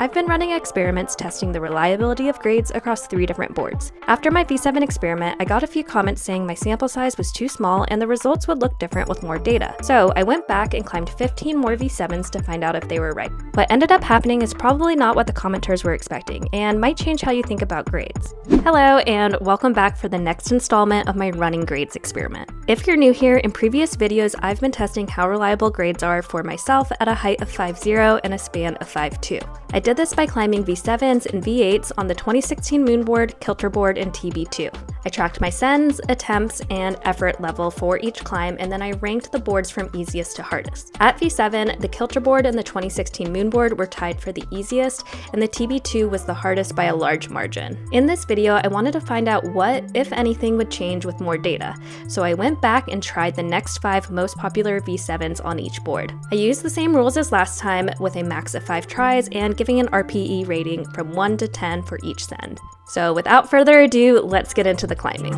I've been running experiments testing the reliability of grades across 3 different boards. After my V7 experiment, I got a few comments saying my sample size was too small and the results would look different with more data. So I went back and climbed 15 more V7s to find out if they were right. What ended up happening is probably not what the commenters were expecting and might change how you think about grades. Hello and welcome back for the next installment of my running grades experiment. If you're new here, in previous videos I've been testing how reliable grades are for myself at a height of 5'0" and a span of 5'2". I did this by climbing V7s and V8s on the 2016 Moonboard, Kilter Board, and TB2. I tracked my sends, attempts, and effort level for each climb, and then I ranked the boards from easiest to hardest. At V7, the Kilter Board and the 2016 Moonboard were tied for the easiest, and the TB2 was the hardest by a large margin. In this video, I wanted to find out what, if anything, would change with more data, so I went back and tried the next 5 most popular V7s on each board. I used the same rules as last time with a max of 5 tries and giving an RPE rating from 1 to 10 for each send. So without further ado, let's get into the climbing.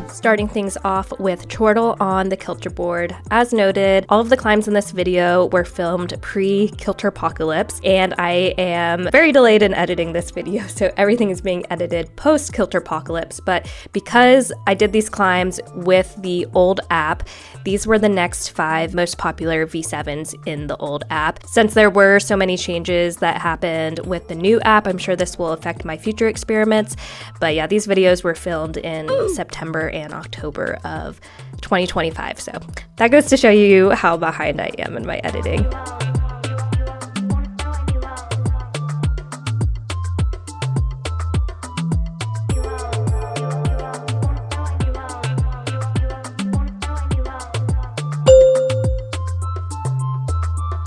Starting things off with chortle on the Kilter Board. As noted, all of the climbs in this video were filmed pre-Kilterpocalypse, and I am very delayed in editing this video, so everything is being edited post-Kilterpocalypse, but because I did these climbs with the old app, these were the next 5 most popular V7s in the old app. Since there were so many changes that happened with the new app, I'm sure this will affect my future experiments, but yeah, these videos were filmed in September and October of 2025, so that goes to show you how behind I am in my editing.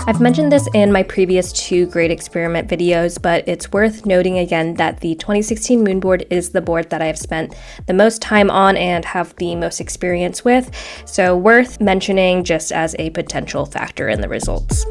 I've mentioned this in my previous 2 grade experiment videos, but it's worth noting again that the 2016 Moonboard is the board that I have spent the most time on and have the most experience with, so worth mentioning just as a potential factor in the results.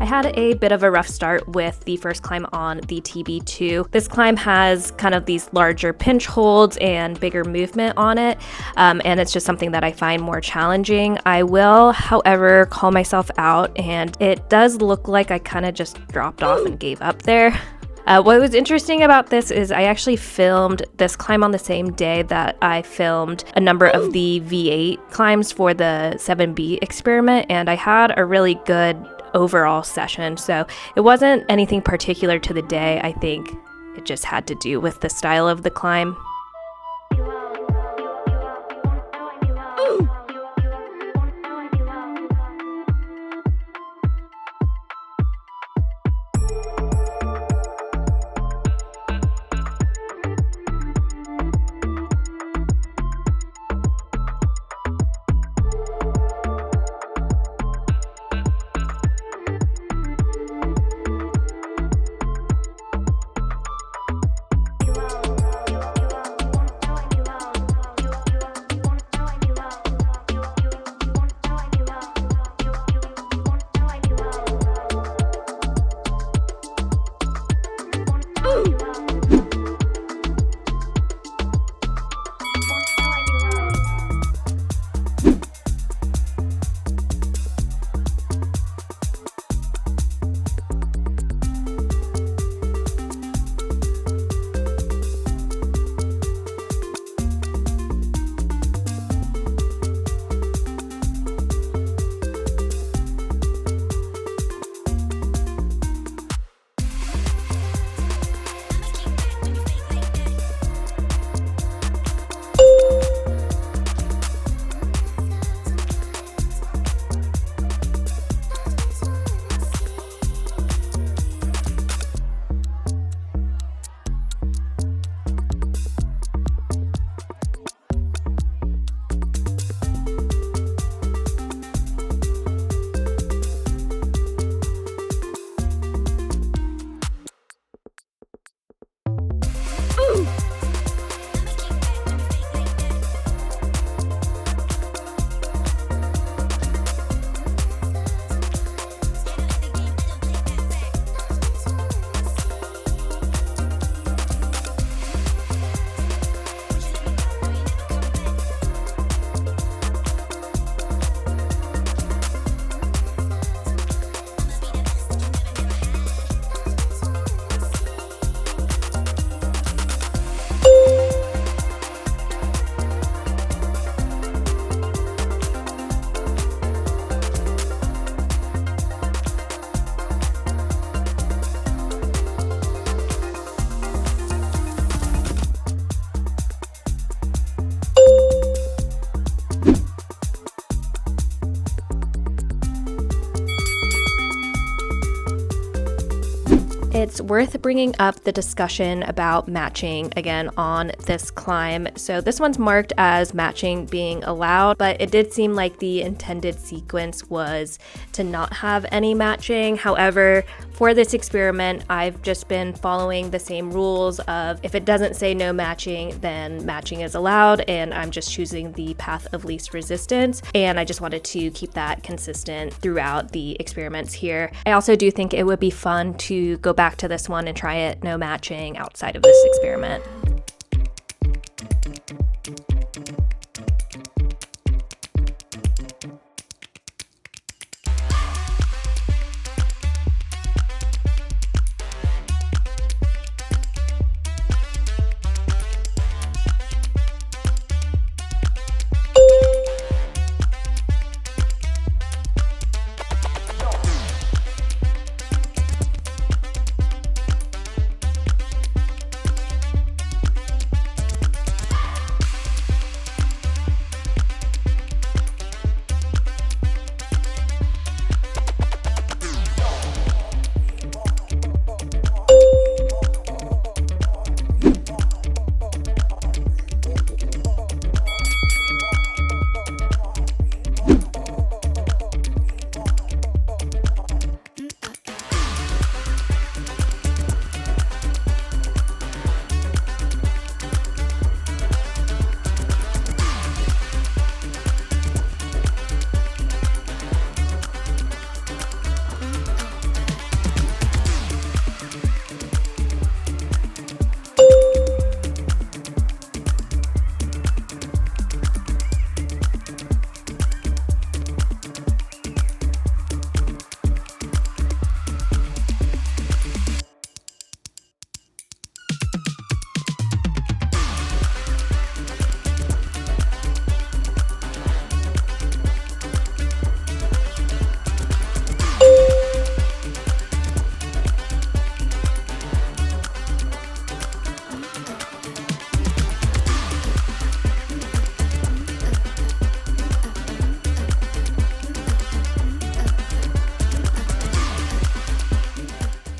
I had a bit of a rough start with the first climb on the TB2. This climb has kind of these larger pinch holds and bigger movement on it, and it's just something that I find more challenging. I will, however, call myself out, and it does look like I kind of just dropped off and gave up there. What was interesting about this is I actually filmed this climb on the same day that I filmed a number of the V8 climbs for the 7B experiment, and I had a really good overall session, so it wasn't anything particular to the day. I think it just had to do with the style of the climb. It's worth bringing up the discussion about matching again on this climb. So this one's marked as matching being allowed, but it did seem like the intended sequence was to not have any matching. However, for this experiment, I've just been following the same rules of if it doesn't say no matching, then matching is allowed, and I'm just choosing the path of least resistance. And I just wanted to keep that consistent throughout the experiments here. I also do think it would be fun to go back to this one and try it no matching outside of this experiment.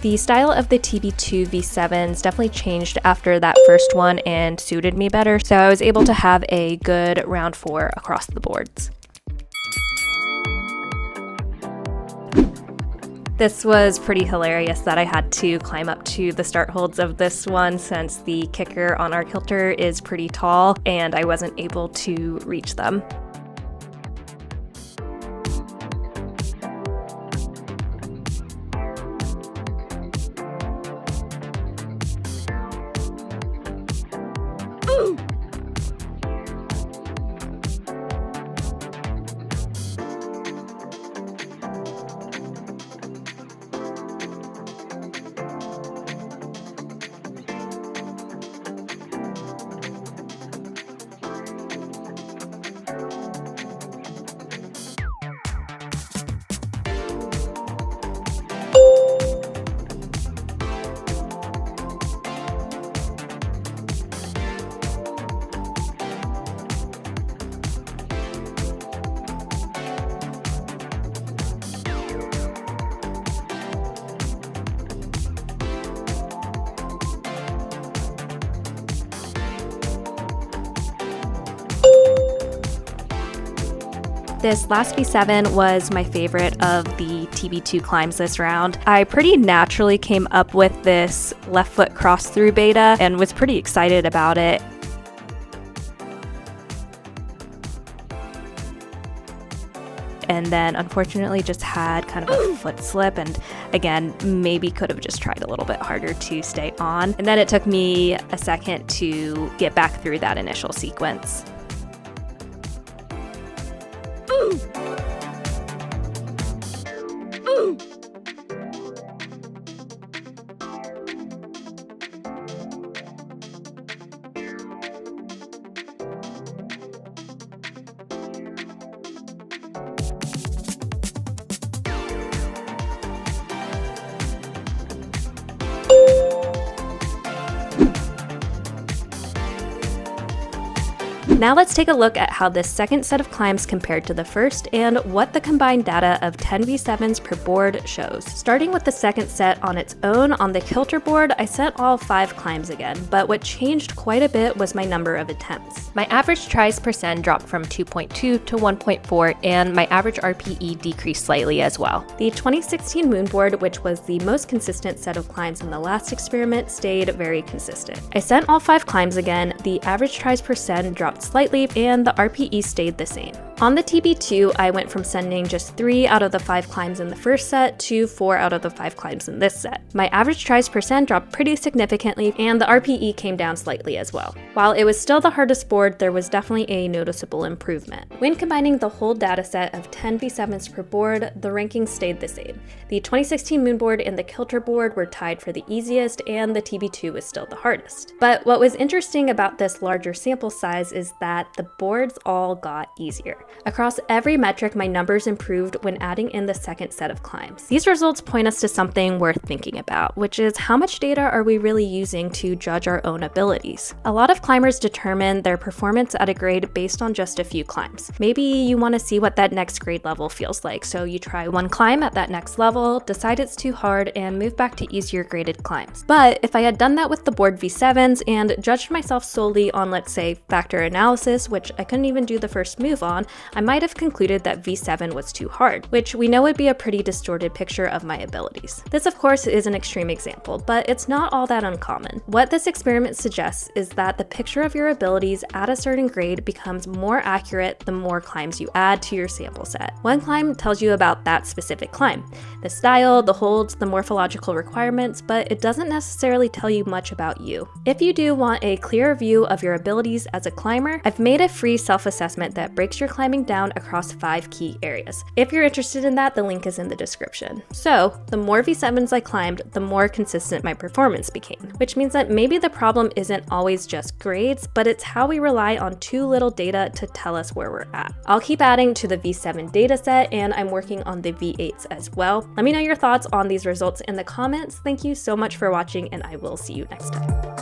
The style of the TB2 V7s definitely changed after that first one and suited me better, so I was able to have a good round 4 across the boards. This was pretty hilarious that I had to climb up to the start holds of this one since the kicker on our kilter is pretty tall and I wasn't able to reach them. This last V7 was my favorite of the TB2 climbs this round. I pretty naturally came up with this left foot cross through beta and was pretty excited about it. And then unfortunately just had kind of a foot slip, and again, maybe could have just tried a little bit harder to stay on. And then it took me a second to get back through that initial sequence. Now let's take a look at how this second set of climbs compared to the first and what the combined data of 10 V7s per board shows. Starting with the second set on its own, on the Kilter board, I set all 5 climbs again, but what changed quite a bit was my number of attempts. My average tries percent dropped from 2.2 to 1.4, and my average RPE decreased slightly as well. The 2016 Moonboard, which was the most consistent set of climbs in the last experiment, stayed very consistent. I sent all 5 climbs again, the average tries percent dropped slightly, and the RPE stayed the same. On the TB2, I went from sending just 3 out of the 5 climbs in the first set to 4 out of the 5 climbs in this set. My average tries percent dropped pretty significantly, and the RPE came down slightly as well. While it was still the hardest board, there was definitely a noticeable improvement. When combining the whole dataset of 10 V7s per board, the rankings stayed the same. The 2016 Moonboard and the Kilter board were tied for the easiest, and the TB2 was still the hardest. But what was interesting about this larger sample size is that the boards all got easier. Across every metric, my numbers improved when adding in the second set of climbs. These results point us to something worth thinking about, which is how much data are we really using to judge our own abilities? A lot of climbers determine their performance at a grade based on just a few climbs. Maybe you want to see what that next grade level feels like, so you try one climb at that next level, decide it's too hard, and move back to easier graded climbs. But if I had done that with the board V7s and judged myself solely on, let's say, factor analysis, which I couldn't even do the first move on, I might have concluded that V7 was too hard, which we know would be a pretty distorted picture of my abilities. This, of course, is an extreme example, but it's not all that uncommon. What this experiment suggests is that the picture of your abilities at a certain grade becomes more accurate the more climbs you add to your sample set. One climb tells you about that specific climb, the style, the holds, the morphological requirements, but it doesn't necessarily tell you much about you. If you do want a clearer view of your abilities as a climber, I've made a free self-assessment that breaks your climbing down across 5 key areas. If you're interested in that, the link is in the description. So, the more V7s I climbed, the more consistent my performance became, which means that maybe the problem isn't always just grades, but it's how we rely on too little data to tell us where we're at. I'll keep adding to the V7 dataset, and I'm working on the V8s as well. Let me know your thoughts on these results in the comments. Thank you so much for watching, and I will see you next time.